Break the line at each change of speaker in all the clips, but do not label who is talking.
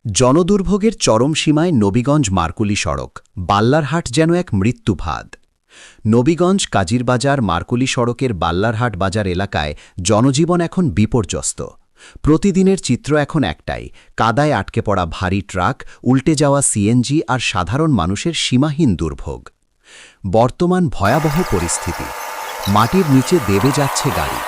জনদুর্ভোগের চরম সীমায় নবীগঞ্জ মারকুলি সড়ক, বাল্লারহাট যেন এক মৃত্যুভাদ। নবীগঞ্জ কাজিরবাজার মারকুলি সড়কের বাল্লারহাট বাজার এলাকায় জনজীবন এখন বিপর্যস্ত। প্রতিদিনের চিত্র এখন একটাই, কাদায় আটকে পড়া ভারী ট্রাক, উল্টে যাওয়া সিএনজি আর সাধারণ মানুষের সীমাহীন দুর্ভোগ। বর্তমান ভয়াবহ পরিস্থিতি, মাটির নিচে দেবে যাচ্ছে গাড়ি।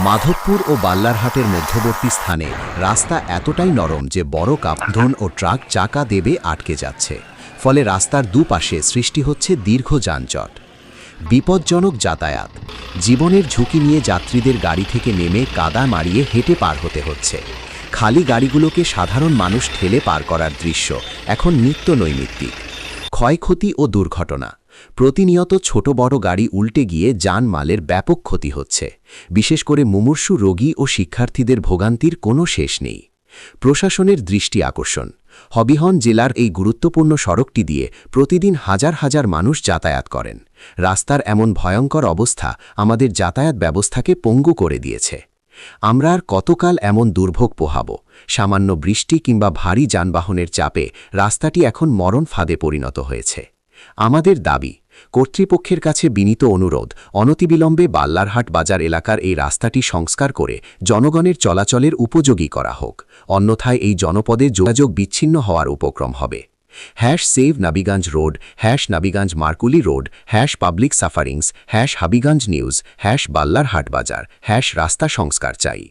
মাধবপুর ও বাল্লারহাটের মধ্যবর্তী স্থানে রাস্তা এতটাই নরম যে বড় কাঁধন ও ট্রাক চাকা দেবে আটকে যাচ্ছে, ফলে রাস্তার দুপাশে সৃষ্টি হচ্ছে দীর্ঘ যানজট। বিপজ্জনক যাতায়াত, জীবনের ঝুঁকি নিয়ে যাত্রীদের গাড়ি থেকে নেমে কাদা মারিয়ে হেঁটে পার হতে হচ্ছে। খালি গাড়িগুলোকে সাধারণ মানুষ ঠেলে পার করার দৃশ্য এখন নিত্য নৈমিত্তিক। ক্ষয়ক্ষতি ও দুর্ঘটনা, প্রতিনিয়ত ছোট বড় গাড়ি উল্টে গিয়ে জানমালের ব্যাপক ক্ষতি হচ্ছে। বিশেষ করে মুমূর্ষু রোগী ও শিক্ষার্থীদের ভোগান্তির কোনো শেষ নেই। প্রশাসনের দৃষ্টি আকর্ষণ, হবিগঞ্জ জেলার এই গুরুত্বপূর্ণ সড়কটি দিয়ে প্রতিদিন হাজার হাজার মানুষ যাতায়াত করেন। রাস্তার এমন ভয়ঙ্কর অবস্থা আমাদের যাতায়াত ব্যবস্থাকে পঙ্গু করে দিয়েছে। আমরা আর কতকাল এমন দুর্ভোগ পোহাব? সামান্য বৃষ্টি কিংবা ভারী যানবাহনের চাপে রাস্তাটি এখন মরণ ফাঁদে পরিণত হয়েছে। আমাদের দাবি, কর্তৃপক্ষের কাছে বিনীত অনুরোধ, অনতিবিলম্বে বাল্লারহাট বাজার এলাকার এই রাস্তাটি সংস্কার করে জনগণের চলাচলের উপযোগী করা হোক, অন্যথায় এই জনপদে যোগাযোগ বিচ্ছিন্ন হওয়ার উপক্রম হবে। #Save Nabiganj road, #Nabiganj Markuli road, #public sufferings, #Habiganj news, #Ballarhat Bazar, রাস্তা সংস্কার চাই।